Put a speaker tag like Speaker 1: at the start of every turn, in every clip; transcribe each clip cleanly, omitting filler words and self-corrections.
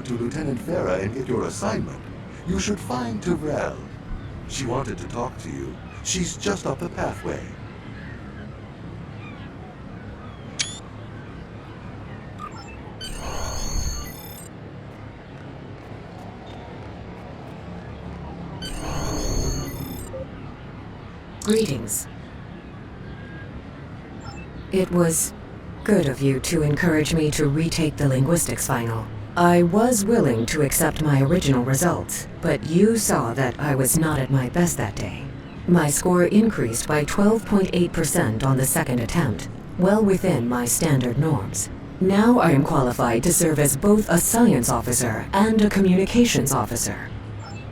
Speaker 1: to Lieutenant Farah and get your assignment, you should find Terrell. She wanted to talk to you. She's just up the pathway.
Speaker 2: Greetings. It was good of you to encourage me to retake the linguistics final. I was willing to accept my original results, but you saw that I was not at my best that day. My score increased by 12.8% on the second attempt, well within my standard norms. Now I am qualified to serve as both a science officer and a communications officer.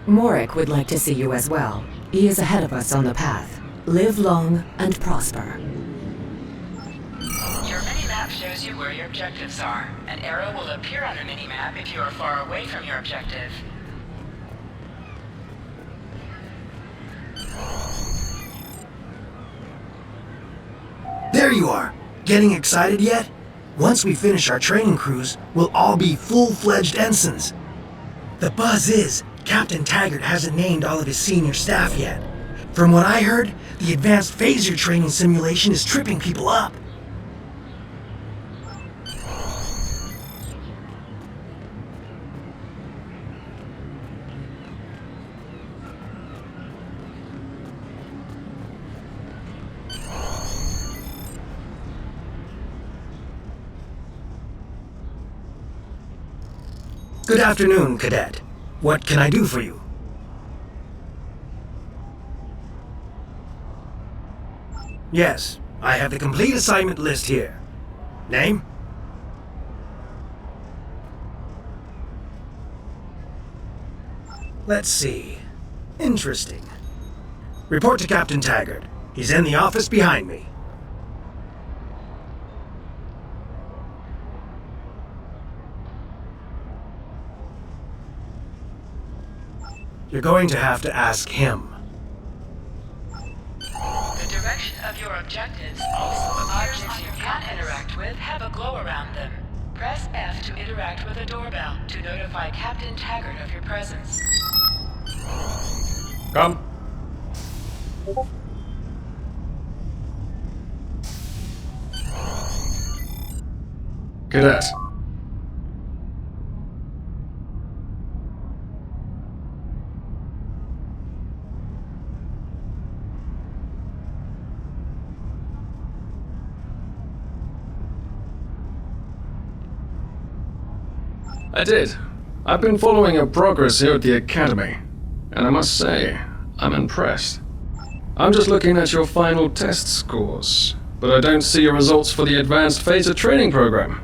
Speaker 2: Morik would like to see you as well. He is ahead of us on the path. Live long and prosper.
Speaker 3: Your minimap shows you where your objectives are. An arrow will appear on your minimap if you are far away from your objective.
Speaker 4: There you are! Getting excited yet? Once we finish our training cruise, we'll all be full-fledged ensigns. The buzz is, Captain Taggart hasn't named all of his senior staff yet. From what I heard, the advanced phaser training simulation is tripping people up. Good afternoon, Cadet. What can I do for you? Yes, I have the complete assignment list here. Name? Let's see. Interesting. Report to Captain Taggart. He's in the office behind me. You're going to have to ask him.
Speaker 3: The direction of your objectives also appears on your can interact with have a glow around them. Press F to interact with a doorbell to notify Captain Taggart of your presence.
Speaker 5: Come. Cadet. I did. I've been following your progress here at the Academy, and I must say, I'm impressed. I'm just looking at your final test scores, but I don't see your results for the Advanced Phaser Training Program.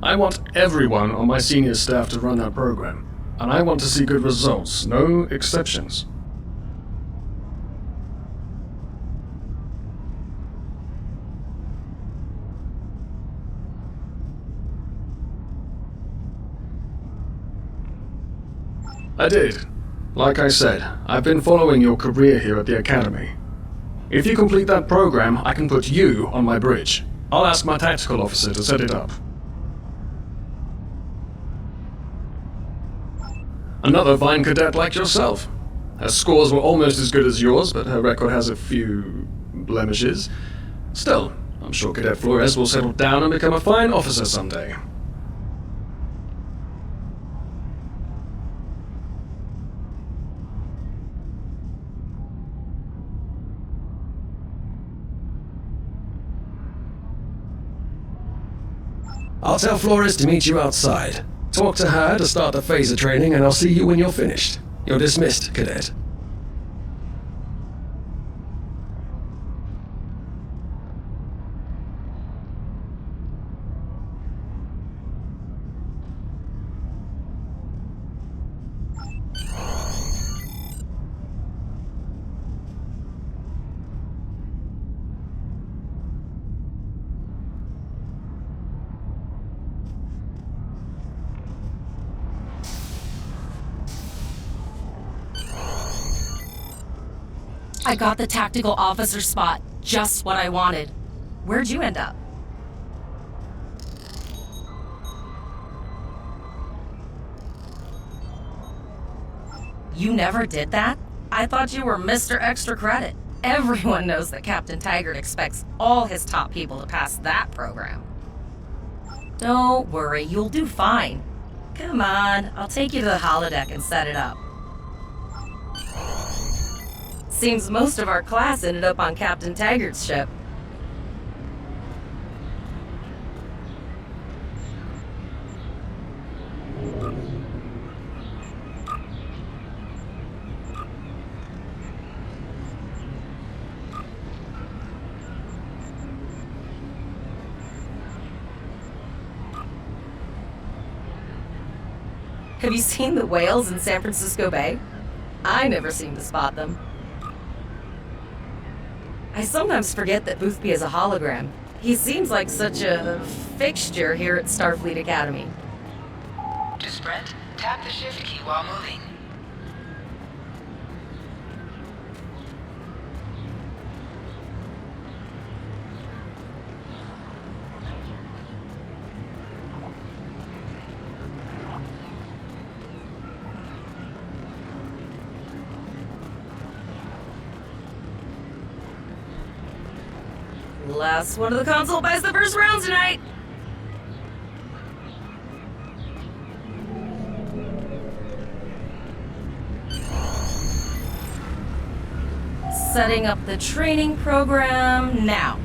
Speaker 5: I want everyone on my senior staff to run that program. And I want to see good results, no exceptions. I did. Like I said, I've been following your career here at the Academy. If you complete that program, I can put you on my bridge. I'll ask my tactical officer to set it up. Another fine cadet like yourself. Her scores were almost as good as yours, but her record has a few blemishes. Still, I'm sure Cadet Flores will settle down and become a fine officer someday.
Speaker 6: I'll tell Flores to meet you outside. Talk to her to start the phaser training, and I'll see you when you're finished. You're dismissed, Cadet.
Speaker 7: I got the tactical officer spot. Just what I wanted. Where'd you end up? You never did that? I thought you were Mr. Extra Credit. Everyone knows that Captain Taggart expects all his top people to pass that program. Don't worry, you'll do fine. Come on, I'll take you to the holodeck and set it up. Seems most of our class ended up on Captain Taggart's ship. Have you seen the whales in San Francisco Bay? I never seem to spot them. I sometimes forget that Boothby is a hologram. He seems like such a fixture here at Starfleet Academy.
Speaker 3: To sprint, tap the shift key while moving.
Speaker 7: Last one of the console buys the first round tonight! Setting up the training program now.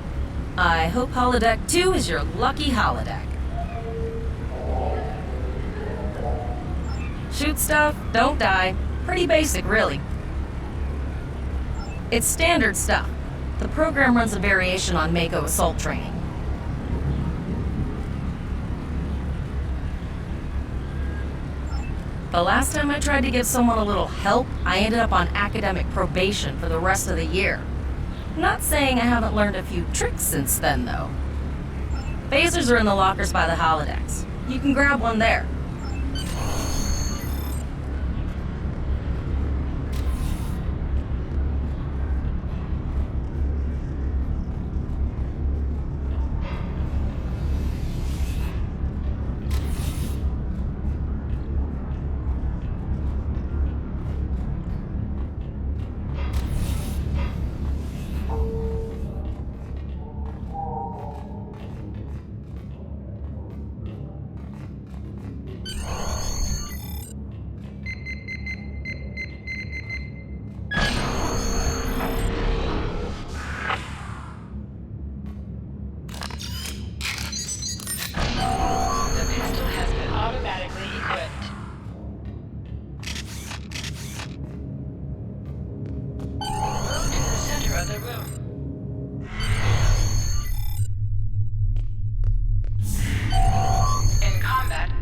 Speaker 7: I hope Holodeck 2 is your lucky holodeck. Shoot stuff, don't die. Pretty basic, really. It's standard stuff. The program runs a variation on Mako assault training. The last time I tried to give someone a little help, I ended up on academic probation for the rest of the year. Not saying I haven't learned a few tricks since then, though. Phasers are in the lockers by the holodecks. You can grab one there.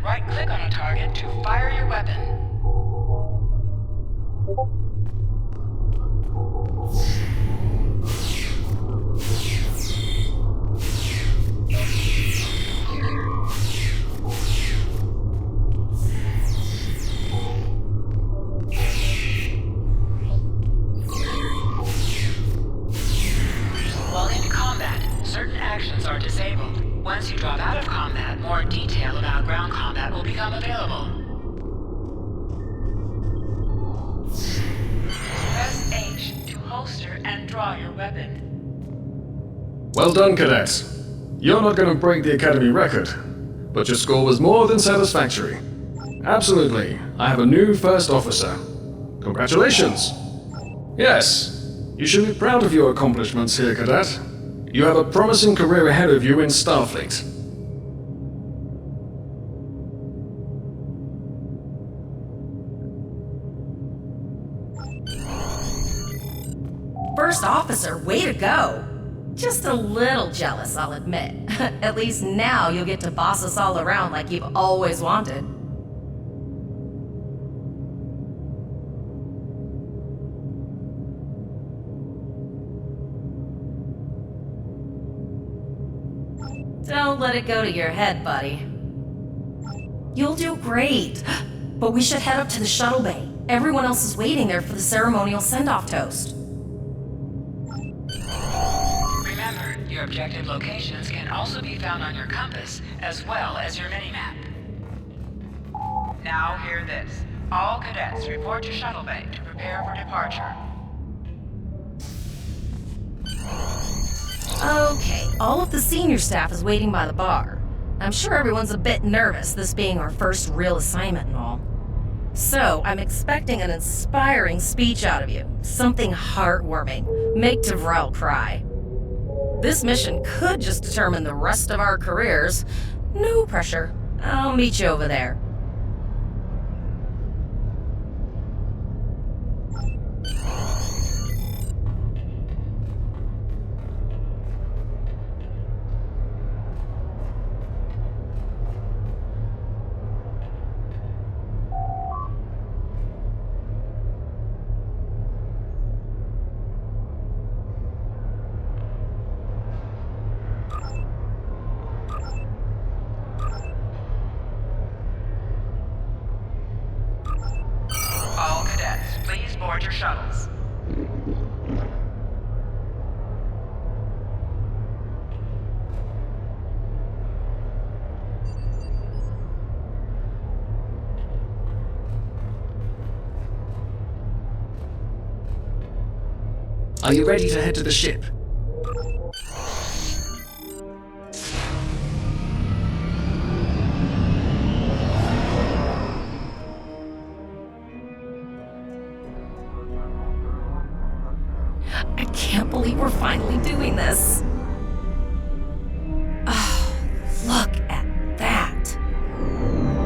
Speaker 3: Right-click on a target to fire your weapon. While in combat, certain actions are disabled. Once you drop out of combat, more detail about ground combat will become available. Press H to holster and draw your weapon.
Speaker 5: Well done, cadets. You're not going to break the Academy record, but your score was more than satisfactory. Absolutely. I have a new first officer. Congratulations. Yes, you should be proud of your accomplishments here, cadet. You have a promising career ahead of you in Starfleet.
Speaker 7: First officer, way to go! Just a little jealous, I'll admit. At least now you'll get to boss us all around like you've always wanted. Don't let it go to your head, buddy. You'll do great. But we should head up to the shuttle bay. Everyone else is waiting there for the ceremonial send-off toast.
Speaker 3: Your objective locations can also be found on your compass, as well as your minimap. Now hear this. All cadets report to Shuttle Bay to prepare for departure.
Speaker 7: Okay, all of the senior staff is waiting by the bar. I'm sure everyone's a bit nervous, this being our first real assignment and all. So, I'm expecting an inspiring speech out of you. Something heartwarming. Make DeVrel cry. This mission could just determine the rest of our careers. No pressure. I'll meet you over there.
Speaker 3: All cadets, please board your shuttles.
Speaker 6: Are you ready to head to the ship?
Speaker 7: I can't believe we're finally doing this. Oh, look at that.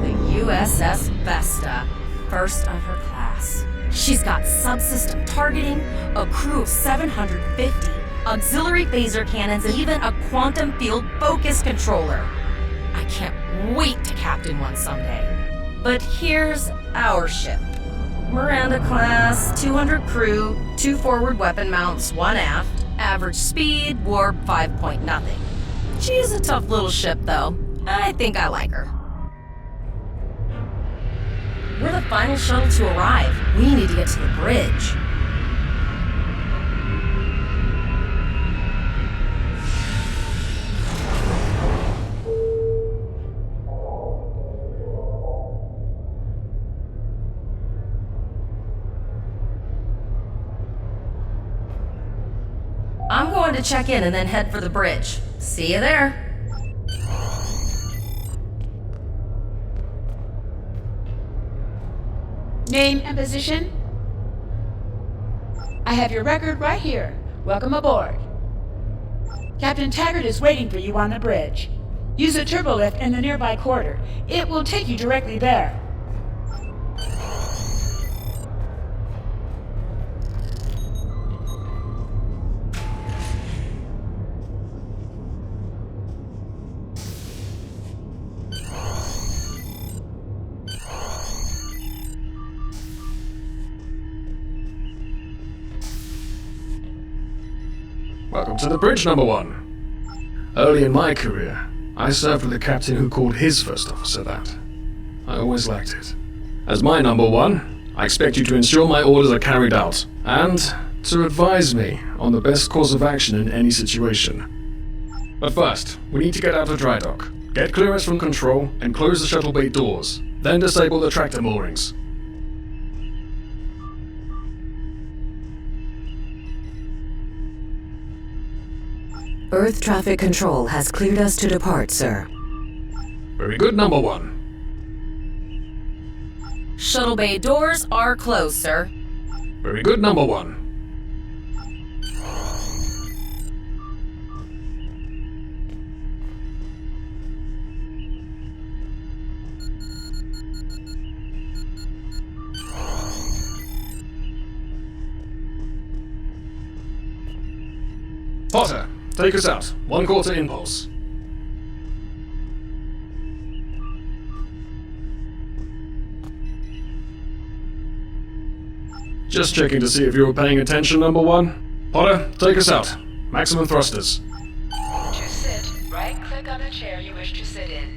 Speaker 7: The USS Vesta, first of her class. She's got subsystem targeting, a crew of 750, auxiliary phaser cannons, and even a quantum field focus controller. I can't wait to captain one someday. But here's our ship. Miranda class, 200 crew, 2 forward weapon mounts, 1 aft, average speed, warp 5.0. She's a tough little ship though. I think I like her. We're the final shuttle to arrive. We need to get to the bridge. I'm going to check in and then head for the bridge. See you there.
Speaker 8: Name and position? I have your record right here. Welcome aboard. Captain Taggart is waiting for you on the bridge. Use a turbolift in the nearby quarter. It will take you directly there.
Speaker 5: Welcome to the bridge, number 1. Early in my career, I served with a captain who called his first officer that. I always liked it. As my number 1, I expect you to ensure my orders are carried out, and to advise me on the best course of action in any situation. But first, we need to get out of dry dock, get clearance from control, and close the shuttle bay doors, then disable the tractor moorings.
Speaker 2: Earth traffic control has cleared us to depart, sir.
Speaker 5: Very good, number 1.
Speaker 7: Shuttle bay doors are closed, sir.
Speaker 5: Very good, number 1. Potter, take us out. 1/4 impulse. Just checking to see if you were paying attention, number 1. Potter, take us out. Maximum thrusters.
Speaker 3: To sit, right-click on the chair you wish to sit in.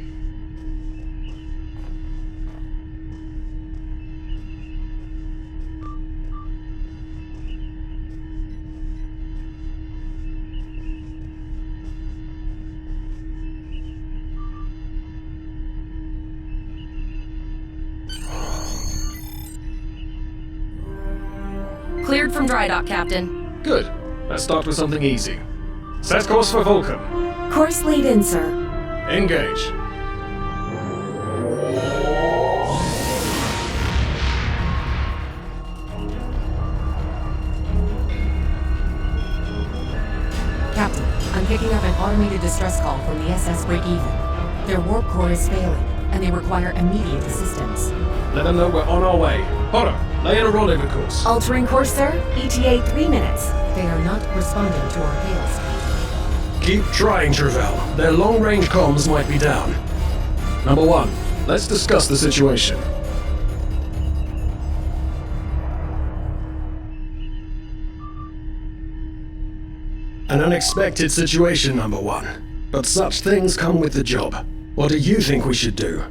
Speaker 7: Cleared from dry dock, Captain.
Speaker 5: Good. Let's start with something easy. Set course for Vulcan.
Speaker 2: Course lead in, sir.
Speaker 5: Engage.
Speaker 2: Captain, I'm picking up an automated distress call from the SS Break-Even. Their warp core is failing, and they require immediate assistance.
Speaker 5: Let them know we're on our way. Potter, lay in a rendezvous course.
Speaker 2: Altering course, sir. ETA 3 minutes. They are not responding to our hail speed.
Speaker 6: Keep trying, Travell. Their long-range comms might be down.
Speaker 5: Number 1, let's discuss the situation.
Speaker 6: An unexpected situation, Number 1. But such things come with the job. What do you think we should do?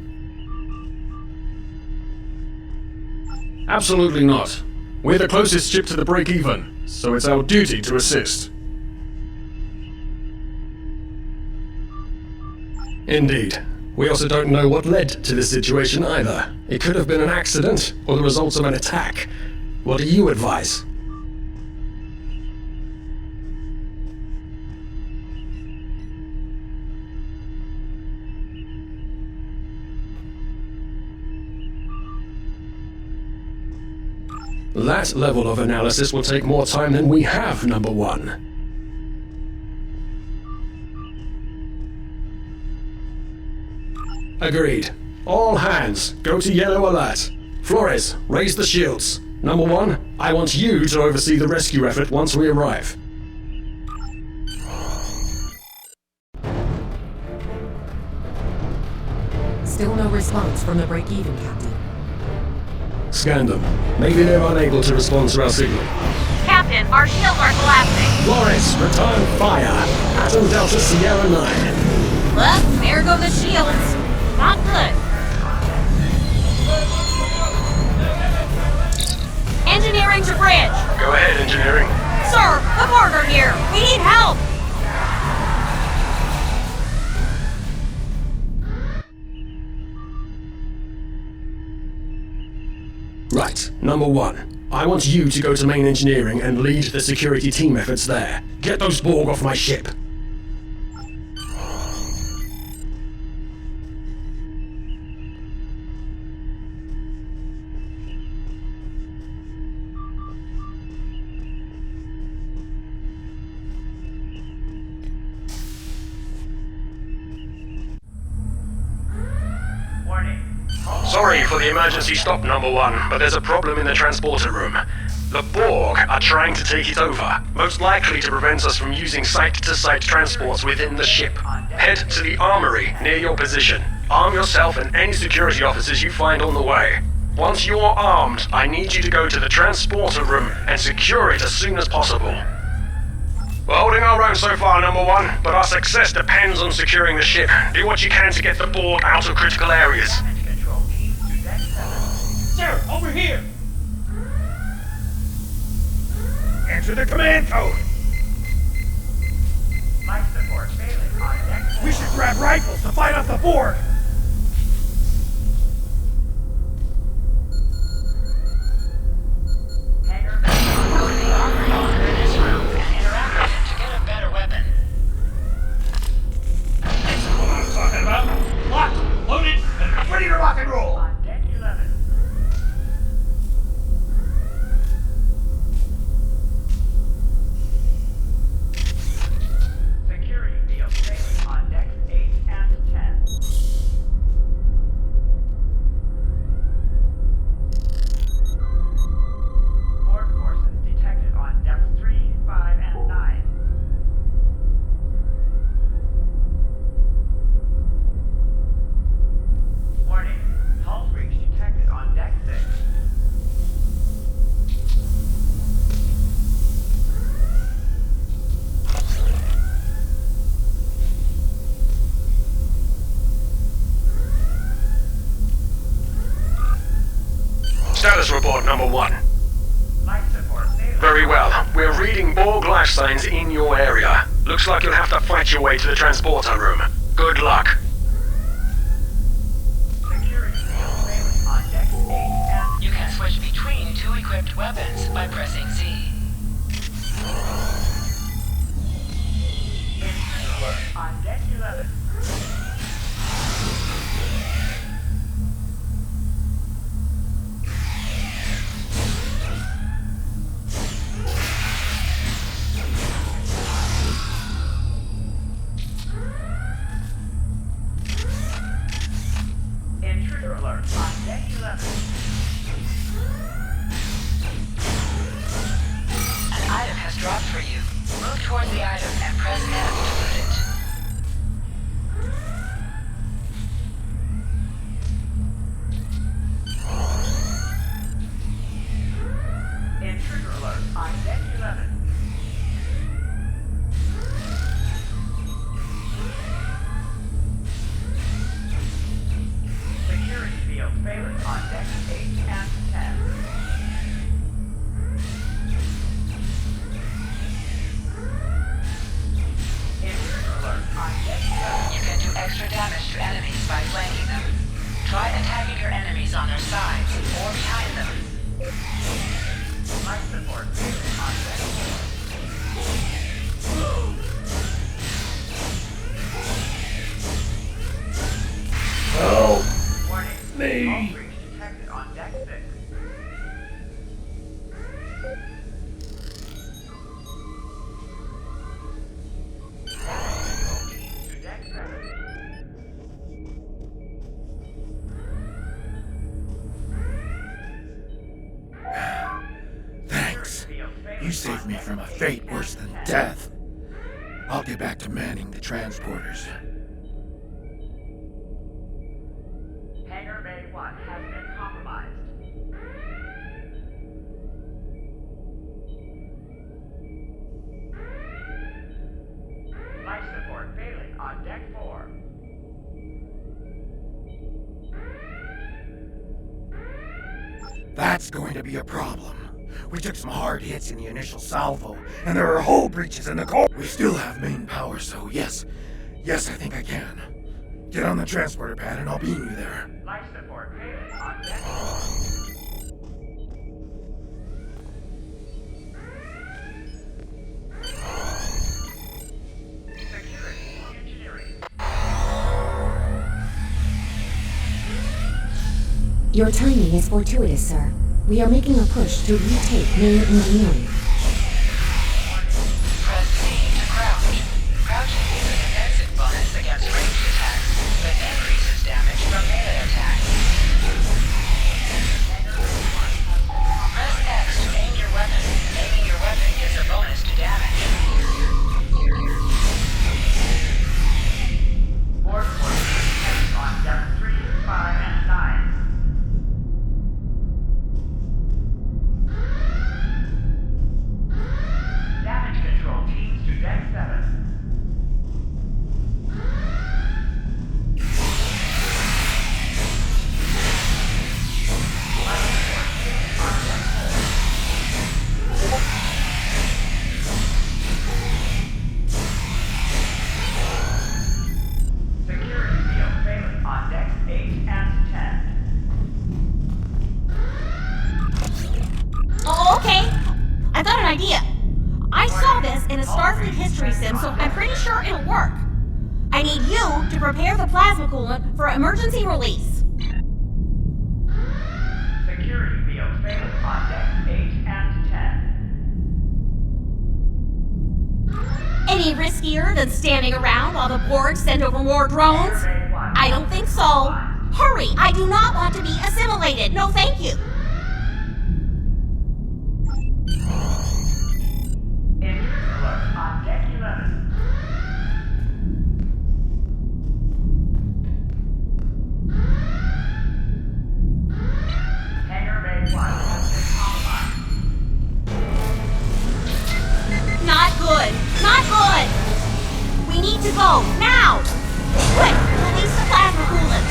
Speaker 5: Absolutely not. We're the closest ship to the break-even, so it's our duty to assist.
Speaker 6: Indeed. We also don't know what led to this situation either. It could have been an accident, or the results of an attack. What do you advise? That level of analysis will take more time than we have, Number 1. Agreed. All hands, go to yellow alert. Flores, raise the shields. Number 1, I want you to oversee the rescue effort once we arrive.
Speaker 2: Still no response from the break-even, Captain.
Speaker 6: Scan them. Maybe they're unable to respond to our signal.
Speaker 7: Captain, our shields are collapsing.
Speaker 6: Flores, return fire. Atom Delta Sierra 9.
Speaker 7: Well, there go the shields. Not good. Engineering to bridge.
Speaker 6: Go ahead, engineering.
Speaker 7: Sir, the Borg are here. We need help.
Speaker 6: Right, Number 1. I want you to go to main engineering and lead the security team efforts there. Get those Borg off my ship. Sorry for the emergency stop, Number 1, but there's a problem in the transporter room. The Borg are trying to take it over, most likely to prevent us from using site-to-site transports within the ship. Head to the armory near your position. Arm yourself and any security officers you find on the way. Once you're armed, I need you to go to the transporter room and secure it as soon as possible. We're holding our own so far, Number 1, but our success depends on securing the ship. Do what you can to get the Borg out of critical areas.
Speaker 9: Sir, over here! Answer the command code!
Speaker 10: Life support failing on deck.
Speaker 9: We should grab rifles to fight off the Borg!
Speaker 3: Hangar go to the armory monitor this room and interact with it to get a better weapon.
Speaker 9: This is what I'm talking about! Locked, loaded, and ready to rock and roll!
Speaker 10: On deck 11. Security field failing on decks 8 and 10. Borg forces detected on decks 3, 5, and 9. Warning, hull breach detected on deck 6.
Speaker 6: Status report, Number 1.
Speaker 10: Life support failing.
Speaker 6: Very well. We're reading Borg life signs in your area. Looks like you'll have to fight your way to the transporter room. Good luck.
Speaker 10: Security field failing on decks 8 and
Speaker 3: You can switch between two equipped equipped weapons by pressing Z.
Speaker 10: Intruder alert on deck 11. Intruder alert on deck 11.
Speaker 3: An item has dropped for you. Move towards the item and press F to loot it.
Speaker 10: Intruder alert on deck 11. Security field failing on decks 8 and 10. Intruder alert on deck 11.
Speaker 3: You can do extra damage to enemies by flanking them. Try attacking your enemies on their sides or behind them.
Speaker 10: Life support failing on deck 4.
Speaker 4: Help
Speaker 10: Warning.
Speaker 4: me!
Speaker 10: All breach detected on deck 6. To deck 7.
Speaker 4: Thanks. You saved me from a fate worse than death. I'll get back to manning the transporters.
Speaker 10: Hangar Bay 1 has been compromised. Life support failing on deck 4.
Speaker 4: That's going to be a problem. We took some hard hits in the initial salvo, and there are hull breaches in the core. We still have main power, so yes, I think I can. Get on the transporter pad and I'll beam you there.
Speaker 10: Life support failing on deck 4. Security engineering.
Speaker 2: Your timing is fortuitous, sir. We are making a push to retake main engineering.
Speaker 3: Press Z to crouch. Crouching is a defensive bonus against ranged attacks, but increases damage from melee attacks. Press X to aim your weapon. Aiming your weapon gives a bonus to damage.
Speaker 10: Board forces detected on deck 3, 5, and 9. Damage control teams to deck 7. Security field failing on decks 8 and 10.
Speaker 11: Oh, okay. I've got an idea. I saw this in a Starfleet history sim, so I'm pretty sure it'll work. I need you to prepare the plasma coolant for emergency release.
Speaker 10: Security field failing on decks 8 and 10.
Speaker 11: Any riskier than standing around while the Borg send over more drones? I don't think so. Hurry! I do not want to be assimilated. No, thank you.
Speaker 10: Intruder alert on deck 11. Hangar Bay 1 has been compromised.
Speaker 11: Not good. Not good. We need to go now. Quick, release the plasma coolant.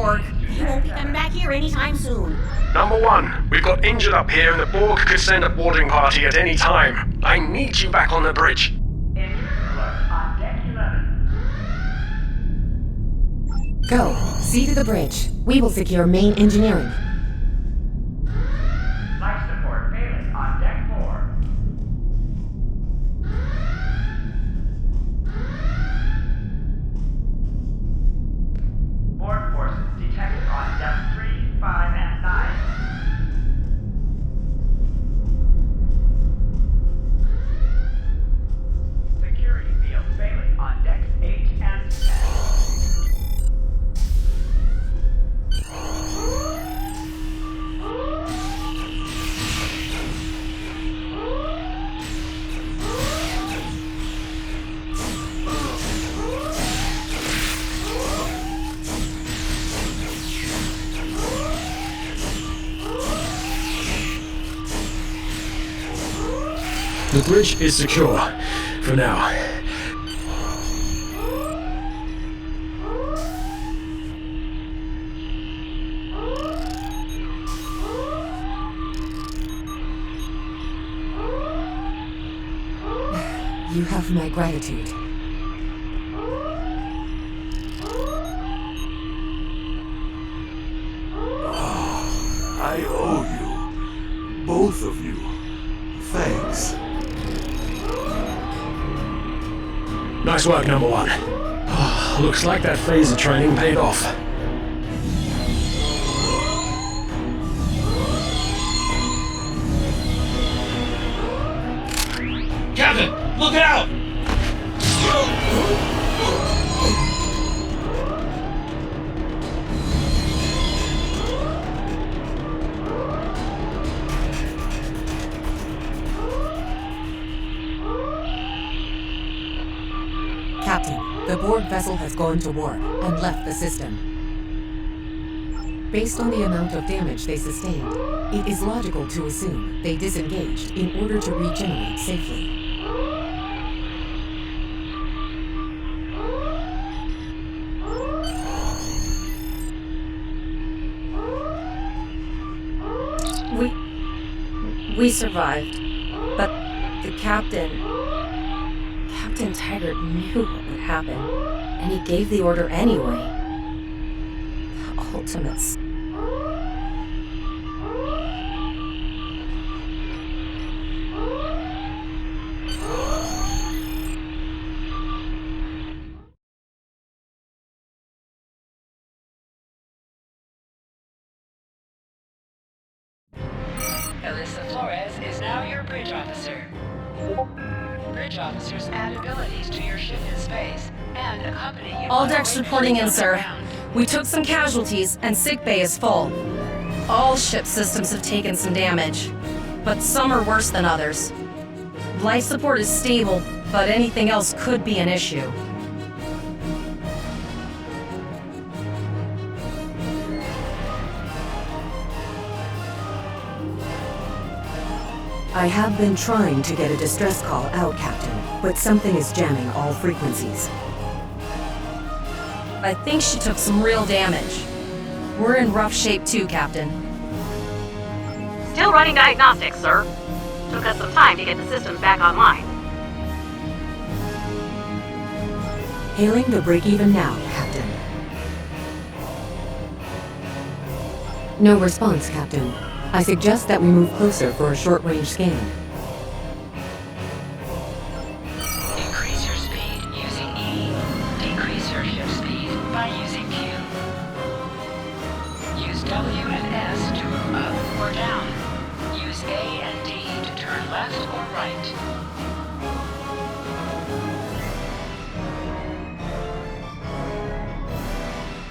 Speaker 7: Borg.
Speaker 11: He won't be coming back here anytime soon.
Speaker 6: Number 1, we've got injured up here and the Borg could send a boarding party at any time. I need you back on the bridge.
Speaker 10: Injured alert on deck 11.
Speaker 2: Go. See to the bridge. We will secure main engineering.
Speaker 10: Life support failing on deck 4. Borg forces detected on depth 3, 5, and 9. Security field failing on decks 8 and 10.
Speaker 6: The bridge is secure, for now.
Speaker 2: You have my gratitude.
Speaker 1: I owe you. Both of you. Thanks.
Speaker 6: Nice work, number 1. Looks like that phaser training paid off.
Speaker 9: Captain, look out!
Speaker 2: Captain, the Borg vessel has gone to warp and left the system. Based on the amount of damage they sustained, it is logical to assume they disengaged in order to regenerate safely.
Speaker 7: We survived, but the Captain Taggart knew what would happen, and he gave the order anyway. The ultimates.
Speaker 3: Alyssa Flores is now your bridge officer. Bridge officers add abilities to your ship in space and accompany you.
Speaker 7: All
Speaker 3: on
Speaker 7: decks
Speaker 3: the way
Speaker 7: reporting in,
Speaker 3: on the
Speaker 7: sir.
Speaker 3: ground.
Speaker 7: We took some casualties, and sickbay is full. All ship systems have taken some damage, but some are worse than others. Life support is stable, but anything else could be an issue.
Speaker 2: I have been trying to get a distress call out, Captain, but something is jamming all frequencies.
Speaker 7: I think she took some real damage. We're in rough shape too, Captain.
Speaker 11: Still running diagnostics, sir. Took us some time to get the systems back online.
Speaker 2: Hailing the break-even now, Captain. No response, Captain. I suggest that we move closer for a short-range scan.
Speaker 3: Increase your speed using E. Decrease your ship speed by using Q. Use W and S to move up or down. Use A and D to turn left or right.